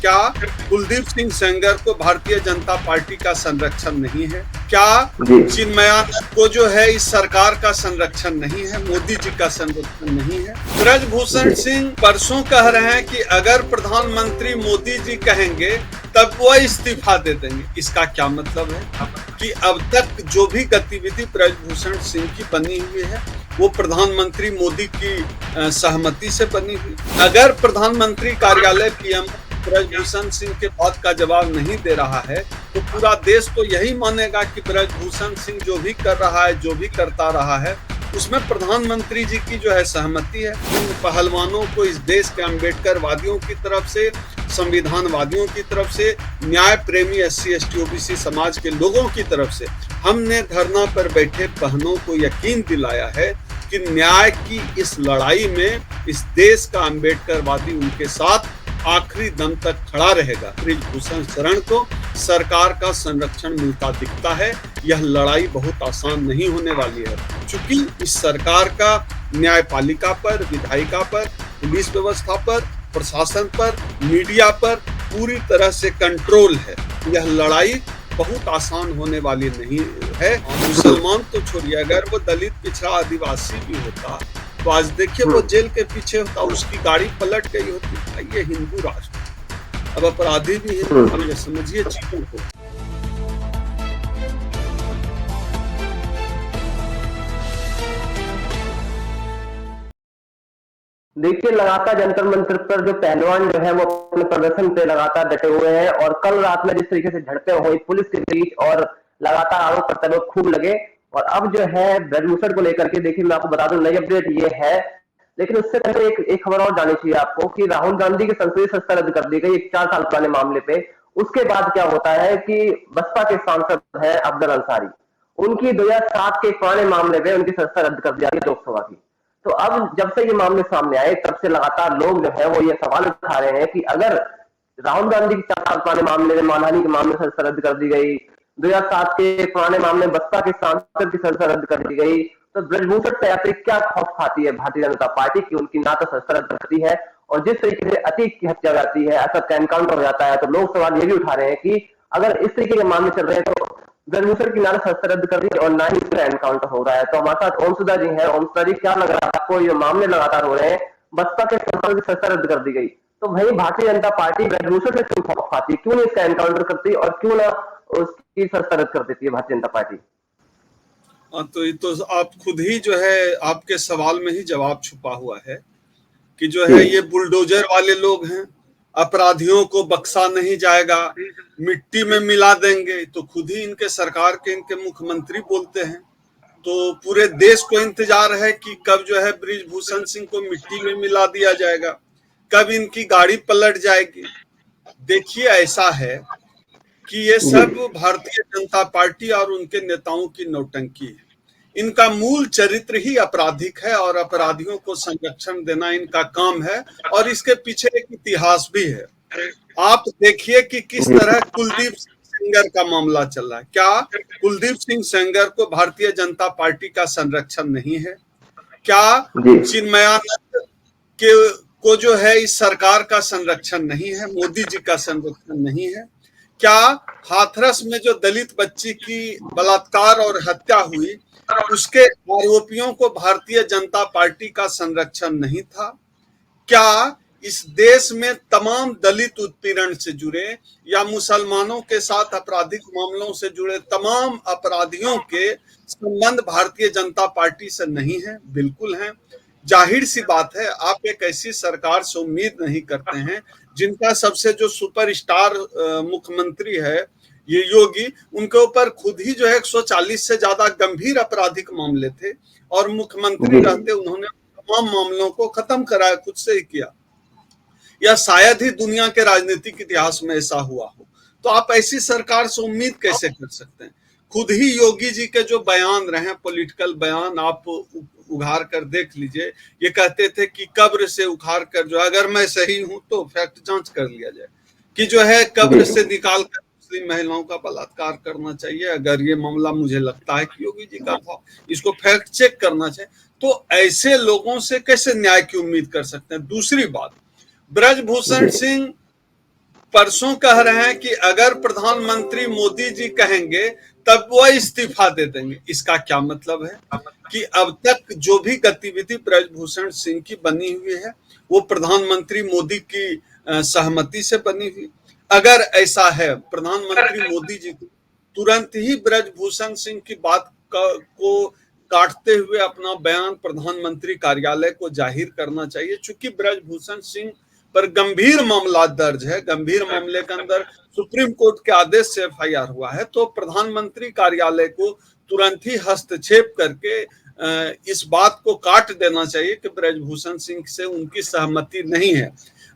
क्या कुलदीप सिंह सेंगर को भारतीय जनता पार्टी का संरक्षण नहीं है? क्या चिन्मयानंद को जो है इस सरकार का संरक्षण नहीं है? मोदी जी का संरक्षण नहीं है? ब्रजभूषण सिंह परसों कह रहे हैं कि अगर प्रधानमंत्री मोदी जी कहेंगे तब वो इस्तीफा दे देंगे। इसका क्या मतलब है कि अब तक जो भी गतिविधि ब्रजभूषण सिंह की बनी हुई है वो प्रधानमंत्री मोदी की सहमति से बनी हुई। अगर प्रधानमंत्री कार्यालय पीएम ब्रजभूषण सिंह के बात का जवाब नहीं दे रहा है तो पूरा देश तो यही मानेगा कि ब्रजभूषण सिंह जो भी कर रहा है, जो भी करता रहा है, उसमें प्रधानमंत्री जी की जो है सहमति है। इन पहलवानों को इस देश के अम्बेडकर वादियों की तरफ से, संविधान वादियों की तरफ से, न्याय प्रेमी SC ST OBC समाज के लोगों की तरफ से हमने धरना पर बैठे बहनों को यकीन दिलाया है कि न्याय की इस लड़ाई में इस देश का अम्बेडकर वादी उनके साथ आखिरी दम तक खड़ा रहेगा। ब्रजभूषण शरण को सरकार का संरक्षण मिलता दिखता है। यह लड़ाई बहुत आसान नहीं होने वाली है, क्योंकि इस सरकार का न्यायपालिका पर, विधायिका पर, पुलिस व्यवस्था पर, प्रशासन पर, मीडिया पर पूरी तरह से कंट्रोल है। यह लड़ाई बहुत आसान होने वाली नहीं है। मुसलमान तो छोड़िए, अगर वो दलित, पिछड़ा, आदिवासी भी होता तो आज देखिए वो जेल के पीछे होता, उसकी गाड़ी पलट गई होती। ये हिंदू राष्ट्र, अब अपराधी भी हिंदू, ये समझिए चीजों को। देखिए, लगातार जंतर मंतर पर जो पहलवान जो है वो अपने प्रदर्शन पे लगातार डटे हुए हैं और कल रात में जिस तरीके से झड़पें हुई पुलिस के बीच और लगातार आरोप प्रत्यारोप खूब लगे, और अब जो है ब्रजभूषण को लेकर के देखिए मैं आपको बता दूं नई अपडेट ये है। लेकिन उससे पहले एक खबर और जानी चाहिए आपको कि राहुल गांधी की संसदीय सदस्यता रद्द कर दी गई एक 4 साल पुराने मामले पे। उसके बाद क्या होता है कि बसपा के सांसद है अफजल अंसारी, उनकी 2007 के पुराने मामले पे उनकी सदस्यता रद्द कर दी गई लोकसभा की। तो अब जब से ये मामले सामने आए तब से लगातार लोग जो है वो ये सवाल उठा रहे हैं कि अगर राहुल गांधी के 4 साल पुराने मामले में, मानहानि के मामले से सदस्यता रद्द कर दी गई, 2007 के पुराने मामले में बसपा के सांसद की सदस्यता रद्द कर दी गई, तो ब्रजभूषण से अतिरिक्त क्या खौफ खाती है भारतीय जनता पार्टी की? उनकी ना तो सदस्यता रद्द करती है और जिस तरीके से अतीक की हत्या जाती है, असद का एनकाउंटर हो जाता है, तो लोग सवाल ये भी उठा रहे हैं कि अगर इस तरीके के मामले चल रहे हैं तो ब्रजभूषण की ना सदस्यता रद्द कर दी और ना ही उसका एनकाउंटर हो रहा है। तो हमारे साथ ओम सुधा जी है। ओम सुधा जी, क्या लग रहा है आपको? ये मामले लगातार हो रहे हैं, बसपा के सांसद की सदस्यता रद्द कर दी गई, तो भाई भारतीय जनता पार्टी ब्रजभूषण से क्यों खौफ खाती, क्यों नहीं इसका एनकाउंटर करती और क्यों ना उसकी सदस्यता रद्द कर देती है भारतीय जनता पार्टी? तो ये तो आप खुद ही जो है, आपके सवाल में ही जवाब छुपा हुआ है कि जो है ये बुलडोजर वाले लोग हैं, अपराधियों को बख्शा नहीं जाएगा, मिट्टी में मिला देंगे। तो खुद ही इनके सरकार के, इनके मुख्यमंत्री बोलते हैं। तो पूरे देश को इंतजार है कि कब जो है ब्रजभूषण सिंह को मिट्टी में मिला दिया जाएगा, कब इनकी गाड़ी पलट जाएगी। देखिए, ऐसा है कि ये सब भारतीय जनता पार्टी और उनके नेताओं की नौटंकी है। इनका मूल चरित्र ही आपराधिक है और अपराधियों को संरक्षण देना इनका काम है, और इसके पीछे एक इतिहास भी है। आप देखिए कि किस तरह कुलदीप सिंह सेंगर का मामला चल रहा है। क्या कुलदीप सिंह सेंगर को भारतीय जनता पार्टी का संरक्षण नहीं है? क्या चिन्मयानंद के को जो है इस सरकार का संरक्षण नहीं है? मोदी जी का संरक्षण नहीं है? क्या हाथरस में जो दलित बच्ची की बलात्कार और हत्या हुई, उसके आरोपियों को भारतीय जनता पार्टी का संरक्षण नहीं था? क्या इस देश में तमाम दलित उत्पीड़न से जुड़े या मुसलमानों के साथ आपराधिक मामलों से जुड़े तमाम अपराधियों के संबंध भारतीय जनता पार्टी से नहीं है? बिल्कुल हैं। जाहिर सी बात है, आप एक ऐसी सरकार से उम्मीद नहीं करते हैं जिनका सबसे जो सुपरस्टार मुख्यमंत्री है ये योगी, उनके ऊपर खुद ही जो है 140 से ज्यादा गंभीर आपराधिक मामले थे और मुख्यमंत्री रहते उन्होंने तमाम मामलों को खत्म कराया, खुद से ही किया। या शायद ही दुनिया के राजनीतिक इतिहास में ऐसा हुआ हो। तो आप ऐसी सरकार से उम्मीद कैसे कर सकते हैं? खुद ही योगी जी के जो बयान रहे, पॉलिटिकल बयान, आप उघार कर देख लीजिए। ये कहते थे कि कब्र से उखाड़ कर जो, अगर मैं सही हूं तो फैक्ट जांच कर लिया जाए, कि जो है कब्र से निकाल कर मुस्लिम महिलाओं का बलात्कार करना चाहिए। अगर ये मामला मुझे लगता है कि योगी जी का था, इसको फैक्ट चेक करना चाहिए। तो ऐसे लोगों से कैसे न्याय की उम्मीद कर सकते हैं? दूसरी बात, ब्रजभूषण सिंह परसों कह रहे हैं कि अगर प्रधानमंत्री मोदी जी कहेंगे तब वो इस्तीफा दे देंगे। इसका क्या मतलब है कि अब तक जो भी गतिविधि ब्रजभूषण सिंह की बनी हुई है वो प्रधानमंत्री मोदी की सहमति से बनी हुई। अगर ऐसा है, प्रधानमंत्री मोदी जी को तुरंत ही ब्रजभूषण सिंह की बात को काटते हुए अपना बयान प्रधानमंत्री कार्यालय को जाहिर करना चाहिए। चूंकि ब्रजभूषण सिंह पर गंभीर मामला दर्ज है, गंभीर मामले के अंदर सुप्रीम कोर्ट के आदेश से एफआईआर हुआ है, तो प्रधानमंत्री कार्यालय को तुरंत ही हस्तक्षेप करके इस बात को काट देना चाहिए कि ब्रजभूषण सिंह से उनकी सहमति नहीं है।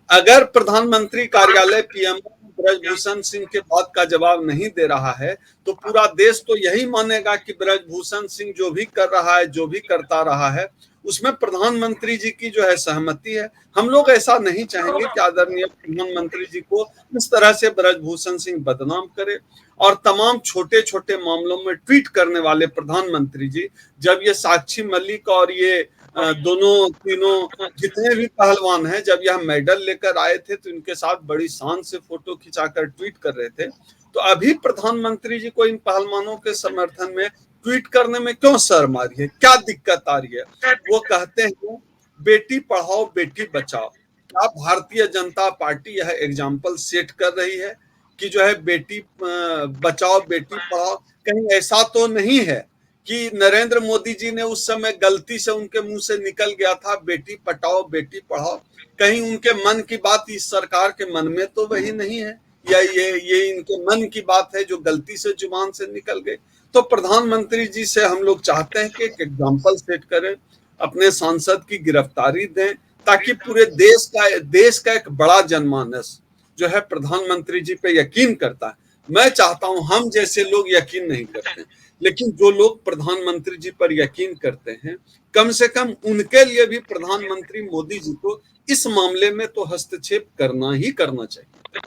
अगर प्रधानमंत्री कार्यालय पीएम ब्रजभूषण सिंह के बात का जवाब नहीं दे रहा है तो पूरा देश तो यही मानेगा कि ब्रजभूषण सिंह जो भी कर रहा है, जो भी करता रहा है, उसमें प्रधानमंत्री जी की जो है सहमति है। हम लोग ऐसा नहीं चाहेंगे कि आदरणीय प्रधानमंत्री जी को इस तरह से ब्रजभूषण सिंह बदनाम करे। और तमाम छोटे छोटे मामलों में ट्वीट करने वाले प्रधानमंत्री जी, जब ये साक्षी मलिक और ये दोनों तीनों जितने भी पहलवान हैं, जब यह मेडल लेकर आए थे तो इनके साथ बड़ी शान से फोटो खिंचाकर ट्वीट कर रहे थे। तो अभी प्रधानमंत्री जी को इन पहलवानों के समर्थन में ट्वीट करने में क्यों शर्म आ रही है, क्या दिक्कत आ रही है? वो कहते हैं बेटी पढ़ाओ बेटी बचाओ। क्या भारतीय जनता पार्टी यह एग्जाम्पल सेट कर रही है कि जो है बेटी बचाओ बेटी पढ़ाओ? कहीं ऐसा तो नहीं है कि नरेंद्र मोदी जी ने उस समय गलती से उनके मुंह से निकल गया था बेटी पढ़ाओ बेटी पढ़ाओ? कहीं उनके मन की बात इस सरकार के मन में तो वही नहीं है, या ये इनके मन की बात है जो गलती से जुबान से निकल गई? तो प्रधानमंत्री जी से हम लोग चाहते हैं कि एक एग्जाम्पल सेट करें, अपने सांसद की गिरफ्तारी दें, ताकि पूरे देश का एक बड़ा जनमानस जो है प्रधानमंत्री जी पे यकीन करता है। मैं चाहता हूं, हम जैसे लोग यकीन नहीं करते, लेकिन जो लोग प्रधानमंत्री जी पर यकीन करते हैं, कम से कम उनके लिए भी प्रधानमंत्री मोदी जी को इस मामले में तो हस्तक्षेप करना ही करना चाहिए।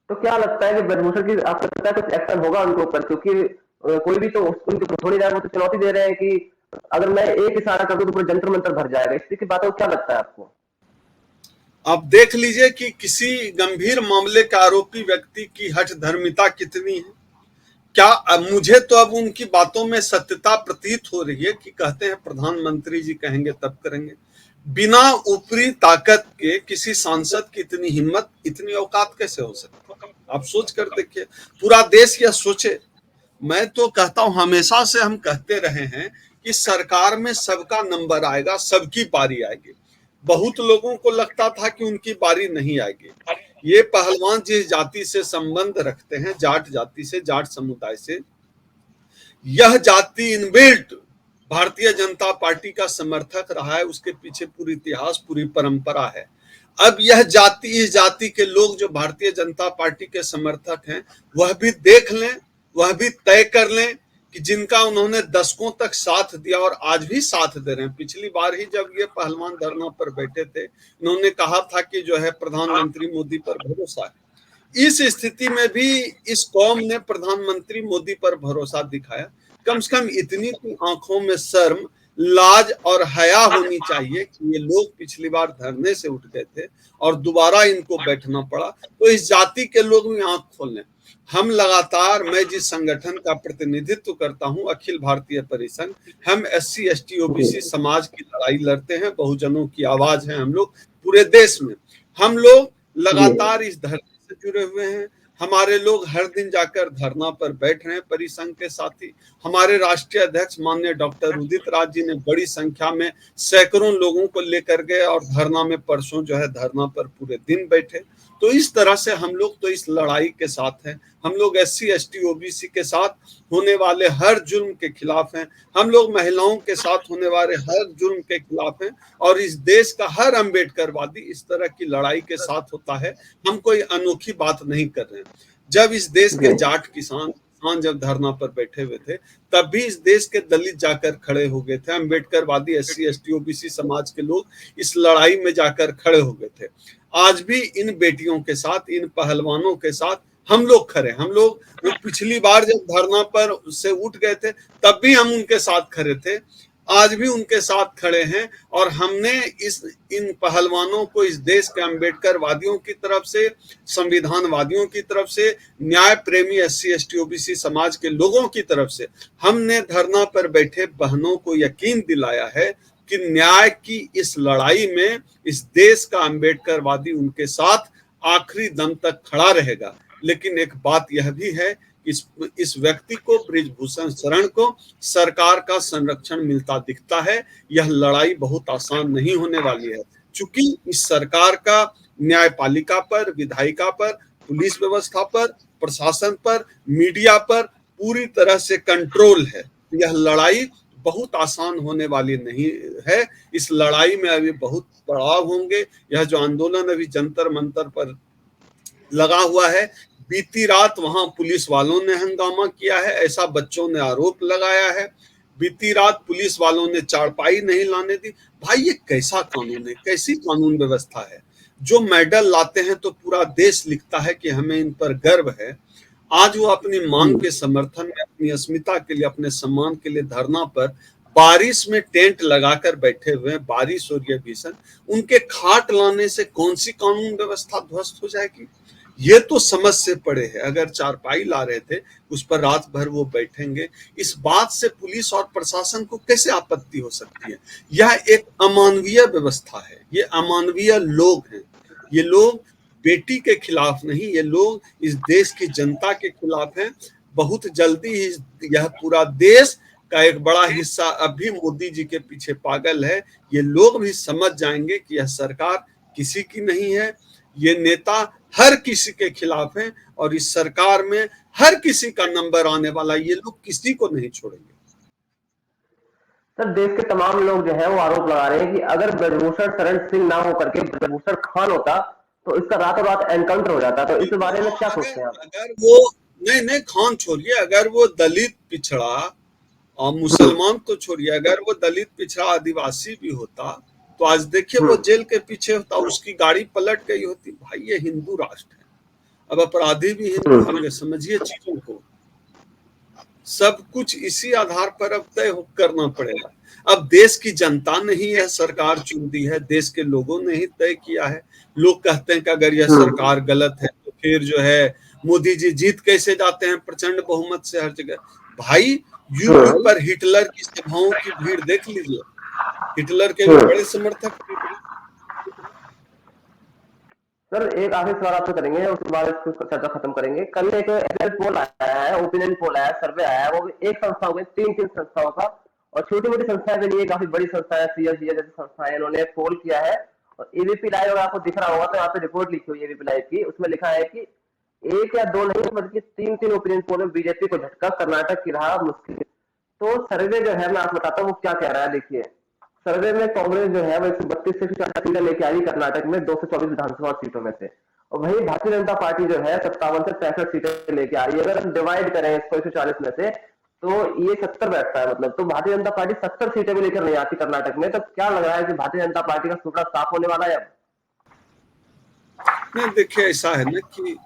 तो क्या लगता है कि ब्रजभूषण की आपको लगता है कुछ एक्शन होगा उनके ऊपर? क्योंकि कोई भी तो उनके थोड़ी देर वो तो चुनौती दे रहे हैं कि अगर मैं एक इशारा कर दूं तो पूरा जंतर मंतर भर जाएगा। इस की बात है, क्या लगता है आपको? आप देख लीजिए कि किसी गंभीर मामले के आरोपी व्यक्ति की हठ धर्मिता कितनी है। क्या मुझे तो अब उनकी बातों में सत्यता प्रतीत हो रही है कि कहते हैं प्रधानमंत्री जी कहेंगे तब करेंगे। बिना ऊपरी ताकत के किसी सांसद की इतनी हिम्मत, इतनी औकात कैसे हो सकती है? आप सोच कर देखिए, पूरा देश यह सोचे। मैं तो कहता हूं, हमेशा से हम कहते रहे हैं कि सरकार में सबका नंबर आएगा, सबकी बारी आएगी। बहुत लोगों को लगता था कि उनकी बारी नहीं आएगी। ये पहलवान जिस जाति से संबंध रखते हैं, जाट जाति से, जाट समुदाय से, यह जाति इनबिल्ट भारतीय जनता पार्टी का समर्थक रहा है, उसके पीछे पूरी इतिहास, पूरी परंपरा है। अब यह जाति, इस जाति के लोग जो भारतीय जनता पार्टी के समर्थक हैं, वह भी देख लें, वह भी तय कर लें कि जिनका उन्होंने दशकों तक साथ दिया और आज भी साथ दे रहे हैं। पिछली बार ही जब ये पहलवान धरना पर बैठे थे, उन्होंने कहा था कि जो है प्रधानमंत्री मोदी पर भरोसा है। इस स्थिति में भी इस कौम ने प्रधानमंत्री मोदी पर भरोसा दिखाया। कम से कम इतनी आंखों में शर्म, लाज और हया होनी चाहिए कि ये लोग पिछली बार धरने से उठ गए थे और दोबारा इनको बैठना पड़ा, तो इस जाति के लोग भी आंख खोल लें। हम लगातार, मैं जिस संगठन का प्रतिनिधित्व करता हूं, अखिल भारतीय परिसंघ, हम SC ST OBC समाज की लड़ाई लड़ते हैं, बहुजनों की आवाज है हम लोग पूरे देश में। हम लोग लगातार इस धरती से जुड़े हुए हैं। हमारे लोग हर दिन जाकर धरना पर बैठ रहे हैं परिसंघ के साथी। हमारे राष्ट्रीय अध्यक्ष माननीय डॉक्टर उदित राज जी ने बड़ी संख्या में सैकड़ों लोगों को लेकर गए और धरना में परसों जो है धरना पर पूरे दिन बैठे। तो इस तरह से हम लोग तो इस लड़ाई के साथ हैं। हम लोग SC ST OBC के साथ होने वाले हर जुर्म के खिलाफ हैं। हम लोग महिलाओं के साथ होने वाले हर जुर्म के खिलाफ हैं। और इस देश का हर अम्बेडकरवादी इस तरह की लड़ाई के साथ होता है। हम कोई अनोखी बात नहीं कर रहे हैं। जब इस देश के जाट किसान जब धरना पर बैठे हुए थे, तब भी इस देश के दलित जाकर खड़े हो गए थे। अम्बेडकरवादी SC ST OBC समाज के लोग इस लड़ाई में जाकर खड़े हो गए थे। आज भी इन बेटियों के साथ, इन पहलवानों के साथ हम लोग खड़े। हम लोग वो पिछली बार जब धरना पर से उठ गए थे, तब भी हम उनके साथ खड़े थे। आज भी उनके साथ खड़े हैं। और हमने इन पहलवानों को, इस देश के अम्बेडकर वादियों की तरफ से, संविधानवादियों की तरफ से, न्याय प्रेमी SC ST OBC समाज के लोगों की तरफ से हमने धरना पर बैठे बहनों को यकीन दिलाया है कि न्याय की इस लड़ाई में इस देश का अम्बेडकरवादी उनके साथ आखिरी दम तक खड़ा रहेगा। लेकिन एक बात यह भी है, इस व्यक्ति को, बृजभूषण शरण को, सरकार का संरक्षण मिलता दिखता है। यह लड़ाई बहुत आसान नहीं होने वाली है, चूंकि इस सरकार का न्यायपालिका पर, विधायिका पर, पुलिस व्यवस्था पर, प्रशासन पर, मीडिया पर पूरी तरह से कंट्रोल है। यह लड़ाई बहुत आसान होने वाली नहीं है। इस लड़ाई में अभी बहुत पड़ाव होंगे। यह जो आंदोलन अभी जंतर मंतर पर लगा हुआ है, बीती रात वहां पुलिस वालों ने हंगामा किया है, ऐसा बच्चों ने आरोप लगाया है। बीती रात पुलिस वालों ने चारपाई नहीं लाने दी। भाई ये कैसा कानून है, कैसी कानून व्यवस्था है? जो मेडल लाते हैं तो पूरा देश लिखता है कि हमें इन पर गर्व है। आज वो अपनी मांग के समर्थन में, अपनी अस्मिता के लिए, अपने सम्मान के लिए धरना पर बारिश में टेंट लगाकर बैठे हुए हैं। बारिश हो रही है भीषण, उनके खाट लाने से कौन सी कानून व्यवस्था ध्वस्त हो जाएगी? ये तो समझ से परे है। अगर चारपाई ला रहे थे, उस पर रात भर वो बैठेंगे, इस बात से पुलिस और प्रशासन को कैसे आपत्ति हो सकती है? यह एक अमानवीय व्यवस्था है, ये अमानवीय लोग हैं। ये लोग बेटी के खिलाफ नहीं, ये लोग इस देश की जनता के खिलाफ हैं। बहुत जल्दी ही यह पूरा देश का एक बड़ा हिस्सा अभी मोदी जी के पीछे पागल है। ये लोग भी समझ जाएंगे कि यह सरकार किसी की नहीं है, ये नेता हर किसी के खिलाफ हैं और इस सरकार में हर किसी का नंबर आने वाला, ये लोग किसी को नहीं छोड़ेंगे। सर, देश के तमाम लोग जो है वो आरोप लगा रहे हैं कि अगर ब्रजभूषण शरण सिंह ना हो करके ब्रजभूषण खान होता तो इसका रातों रात एनकाउंटर हो जाता। तो इस बारे में क्या सोचते हैं आप? अगर वो, नहीं खान छोड़िए, अगर वो दलित पिछड़ा और मुसलमान तो छोड़िए, अगर वो दलित पिछड़ा आदिवासी भी होता तो आज देखिए वो जेल के पीछे होता, उसकी गाड़ी पलट गई होती। भाई ये हिंदू राष्ट्र है, अब अपराधी भी हिंदू होंगे। समझिए चीजों को, सब कुछ इसी आधार पर अब तय करना पड़ेगा। अब देश की जनता ने ही यह सरकार चुन दी है, देश के लोगों ने ही तय किया है। लोग कहते हैं कि अगर यह सरकार गलत है तो फिर जो है मोदी जी जीत कैसे जाते हैं प्रचंड बहुमत से हर जगह? भाई यूट्यूब पर हिटलर की सभाओं की भीड़ देख लीजिए, हिटलर के भी बड़े समर्थक। सर, एक आखिरी सवाल आपसे करेंगे, उसके बाद इसको चर्चा खत्म करेंगे। कल एक पोल आया है, ओपिनियन पोल आया, सर्वे आया है, वो भी एक संस्थाओं में, तीन संस्थाओं का, और छोटी मोटी संस्थाएं के लिए काफी बड़ी संस्था है, CSDA जैसी संस्थाएं, इन्होंने पोल किया है। और एबीपी लाइव, अगर आपको दिख रहा होगा तो यहाँ पे रिपोर्ट लिखी हुई है एबीपी लाइव की, उसमें लिखा है कि एक या दो नहीं बल्कि तीन ओपिनियन पोल में बीजेपी को झटका, कर्नाटक की राह मुश्किल। तो सर्वे जो है, मैं आपको बताता हूँ वो क्या कह रहा है। देखिए, सर्वे में कांग्रेस जो है वो 132 से 140 सीटें लेके आई कर्नाटक में 224 विधानसभा सीटों में से, और वही भारतीय जनता पार्टी जो है 57 से 65 सीटें लेके आ रही है। अगर हम डिवाइड करें इसको 140 में से तो ये 70 बैठता है, मतलब तो भारतीय जनता पार्टी 70 सीटें भी लेकर नहीं आती कर्नाटक में। तो क्या लग रहा है कि भारतीय जनता पार्टी का सूपड़ा साफ होने वाला है? नहीं, देखिए ऐसा है ना कि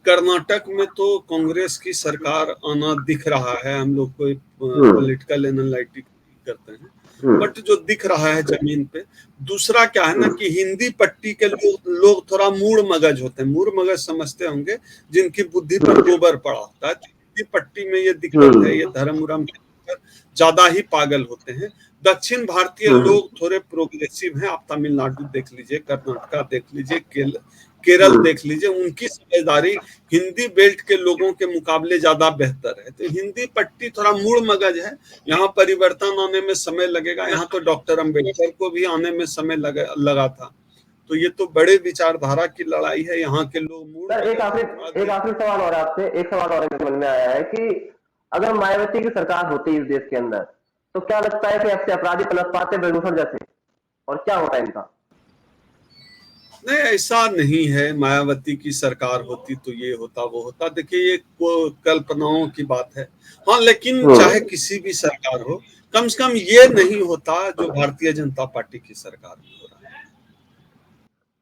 कर्नाटक में तो कांग्रेस की सरकार आना दिख रहा है। हम लोग कोई पॉलिटिकल एनालिटिक करते हैं, बट जो दिख रहा है जमीन पे। दूसरा क्या है ना कि हिंदी पट्टी के लोग थोड़ा मूड मगज होते हैं। मूड मगज समझते होंगे, जिनकी बुद्धि पर गोबर पड़ा होता है। हिंदी पट्टी में ये दिक्कत है, ये धर्म उर्म ज्यादा ही पागल होते हैं। दक्षिण भारतीय लोग थोड़े प्रोग्रेसिव हैं। आप तमिलनाडु देख लीजिए, कर्नाटका देख लीजिए, केरल देख लीजिए, उनकी समझदारी हिंदी बेल्ट के लोगों के मुकाबले ज्यादा बेहतर है। तो हिंदी पट्टी थोड़ा मूड मगज है, यहाँ परिवर्तन आने में समय लगेगा। यहाँ तो डॉक्टर अम्बेडकर को भी आने में समय लगा था। तो ये तो बड़े विचारधारा की लड़ाई है। यहाँ के लोग मूड। एक आखिरी सवाल और आपसे, एक सवाल और मन में आया है कि अगर मायावती की सरकार होती इस देश के अंदर तो क्या लगता है कि ऐसे अपराधी पलट पाते ब्रजभूषण जैसे, और क्या होता है इनका? नहीं, ऐसा नहीं है। मायावती की सरकार होती तो ये होता वो होता। देखिए ये कल्पनाओं की बात है। हाँ, लेकिन चाहे किसी भी सरकार हो, कम से कम ये नहीं होता जो भारतीय जनता पार्टी की सरकार में हो रहा है।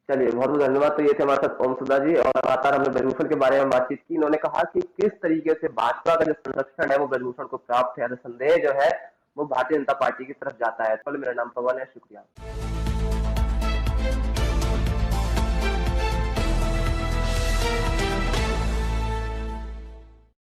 चलिए, बहुत बहुत धन्यवाद। तो ये थे हमारे साथ ओम सुधा जी, और लगातार हमने ब्रजभूषण के बारे में बातचीत की। इन्होंने कहा कि किस तरीके से भाजपा का जो संरक्षण है वो ब्रजभूषण को प्राप्त है। संदेह जो है वो भारतीय जनता पार्टी की तरफ जाता है। तो मेरा नाम पवन है, शुक्रिया।